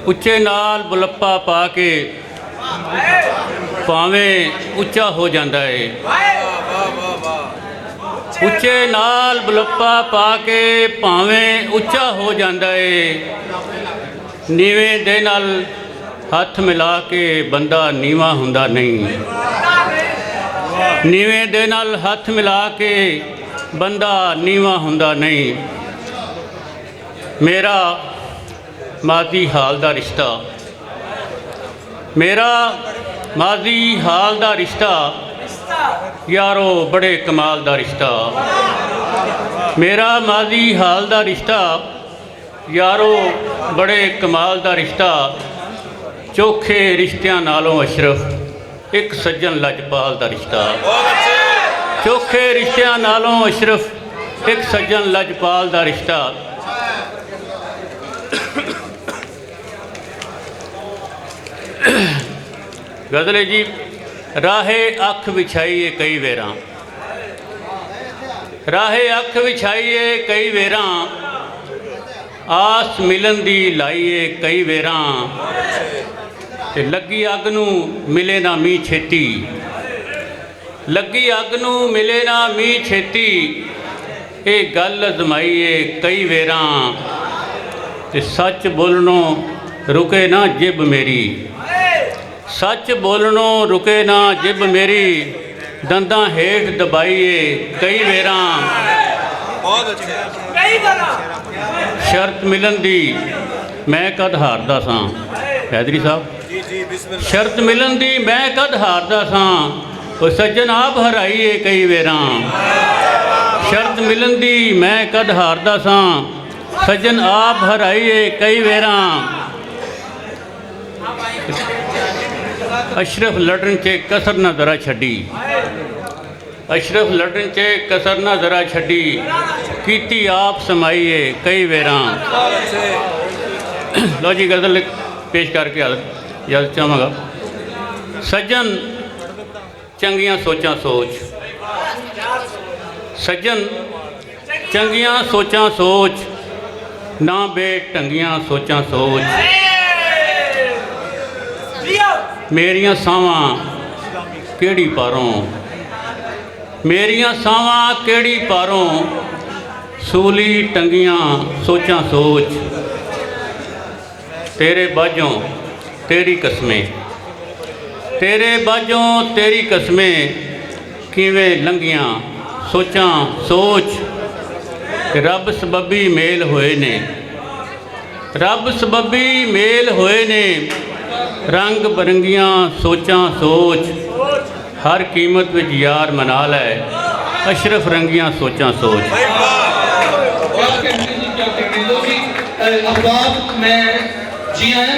ਉੱਚੇ ਨਾਲ ਬੁਲੱਪਾ ਪਾ ਕੇ ਭਾਵੇਂ ਉੱਚਾ ਹੋ ਜਾਂਦਾ ਏ। ਉੱਚੇ ਨਾਲ ਬੁਲੱਪਾ ਪਾ ਕੇ ਭਾਵੇਂ ਉੱਚਾ ਹੋ ਜਾਂਦਾ ਏ। ਨੀਵੇਂ ਦੇ ਨਾਲ ਹੱਥ ਮਿਲਾ ਕੇ ਬੰਦਾ ਨੀਵਾਂ ਹੁੰਦਾ ਨਹੀਂ। ਨੀਵੇਂ ਦੇ ਨਾਲ ਹੱਥ ਮਿਲਾ ਕੇ ਬੰਦਾ ਨੀਵਾਂ ਹੁੰਦਾ ਨਹੀਂ। ਮੇਰਾ ਮਾਜ਼ੀ ਹਾਲ ਦਾ ਰਿਸ਼ਤਾ, ਮੇਰਾ ਮਾਜ਼ੀ ਹਾਲ ਦਾ ਰਿਸ਼ਤਾ ਯਾਰੋ ਬੜੇ ਕਮਾਲ ਦਾ ਰਿਸ਼ਤਾ। ਮੇਰਾ ਮਾਜ਼ੀ ਹਾਲ ਦਾ ਰਿਸ਼ਤਾ ਯਾਰੋ ਬੜੇ ਕਮਾਲ ਦਾ ਰਿਸ਼ਤਾ। ਚੋਖੇ ਰਿਸ਼ਤਿਆਂ ਨਾਲੋਂ ਅਸ਼ਰਫ ਇੱਕ ਸੱਜਣ ਲਜਪਾਲ ਦਾ ਰਿਸ਼ਤਾ। ਚੋਖੇ ਰਿਸ਼ਤਿਆਂ ਨਾਲੋਂ ਅਸ਼ਰਫ ਇੱਕ ਸੱਜਣ ਲਜਪਾਲ ਦਾ ਰਿਸ਼ਤਾ। ਗਜ਼ਲ ਜੀ, ਰਾਹੇ ਅੱਖ ਵਿਛਾਈਏ ਕਈ ਵੇਰਾਂ, ਰਾਹੇ ਅੱਖ ਵਿਛਾਈਏ ਕਈ ਵੇਰਾਂ, ਆਸ ਮਿਲਣ ਦੀ ਲਾਈਏ ਕਈ ਵੇਰਾਂ, ਤੇ ਲੱਗੀ ਅੱਗ ਨੂੰ ਮਿਲੇ ਨਾ ਮੀਂਹ ਛੇਤੀ, ਲੱਗੀ ਅੱਗ ਨੂੰ ਮਿਲੇ ਨਾ ਮੀਂਹ ਛੇਤੀ, ਇਹ ਗੱਲ ਅਜ਼ਮਾਈਏ ਕਈ ਵੇਰਾਂ, ਤੇ ਸੱਚ ਬੋਲਣੋਂ ਰੁਕੇ ਨਾ ਜਿਬ ਮੇਰੀ, ਸੱਚ ਬੋਲਣੋਂ ਰੁਕੇ ਨਾ ਜਿਬ ਮੇਰੀ, ਦੰਦਾਂ ਹੇਠ ਦਬਾਈਏ ਕਈ ਵੇਰਾਂ। ਬਹੁਤ ਅੱਛਾ। ਸ਼ਰਤ ਮਿਲਣ ਦੀ ਮੈਂ ਕਦ ਹਾਰਦਾ ਸਾਂ, ਹੈਦਰੀ ਸਾਹਿਬ। ਸ਼ਰਤ ਮਿਲਣ ਦੀ ਮੈਂ ਕਦ ਹਾਰਦਾ ਸਾਂ, ਉਹ ਸੱਜਣ ਆਪ ਹਰਾਈਏ ਕਈ ਵੇਰਾਂ। ਸ਼ਰਤ ਮਿਲਣ ਦੀ ਮੈਂ ਕਦ ਹਾਰਦਾ ਸਾਂ, ਸੱਜਣ ਆਪ ਹਰਾਈਏ ਕਈ ਵੇਰਾਂ। ਅਸ਼ਰਫ ਲੜਨ 'ਚ ਕਸਰ ਨਾ ਜ਼ਰਾ ਛੱਡੀ, ਅਸ਼ਰਫ ਲੜਨ 'ਚ ਕਸਰ ਨਾ ਜ਼ਰਾ ਛੱਡੀ, ਕੀਤੀ ਆਪ ਸਮਾਈਏ ਕਈ ਵੇਰਾਂ। ਲਓ ਜੀ, ਗਜ਼ਲ ਪੇਸ਼ ਕਰਕੇ ਇਜਾਜ਼ਤ ਚਾਹਾਂਗਾ। ਸੱਜਣ ਚੰਗੀਆਂ ਸੋਚਾਂ ਸੋਚ, ਸੱਜਣ ਚੰਗੀਆਂ ਸੋਚਾਂ ਸੋਚ, ਨਾ ਬੇਢੰਗੀਆਂ ਸੋਚਾਂ ਸੋਚ। ਮੇਰੀਆਂ ਸਾਵਾਂ ਕਿਹੜੀ ਪਾਰੋਂ, ਮੇਰੀਆਂ ਸਾਵਾਂ ਕਿਹੜੀ ਪਾਰੋਂ, ਸੂਲੀ ਟੰਗੀਆਂ ਸੋਚਾਂ ਸੋਚ। ਤੇਰੇ ਬਾਝੋਂ ਤੇਰੀ ਕਸਮੇ, ਤੇਰੇ ਬਾਝੋਂ ਤੇਰੀ ਕਸਮੇ, ਕਿਵੇਂ ਲੰਘੀਆਂ ਸੋਚਾਂ ਸੋਚ। ਰੱਬ ਸਬੱਬੀ ਮੇਲ ਹੋਏ ਨੇ, ਰੱਬ ਸਬੱਬੀ ਮੇਲ ਹੋਏ ਨੇ, ਰੰਗ ਬਰੰਗੀਆਂ ਸੋਚਾਂ ਸੋਚ। ਹਰ ਕੀਮਤ ਵਿੱਚ ਯਾਰ ਮਨਾ ਲੈ, ਅਸ਼ਰਫ ਰੰਗੀਆਂ ਸੋਚਾਂ ਸੋਚ। अखबार में जी आया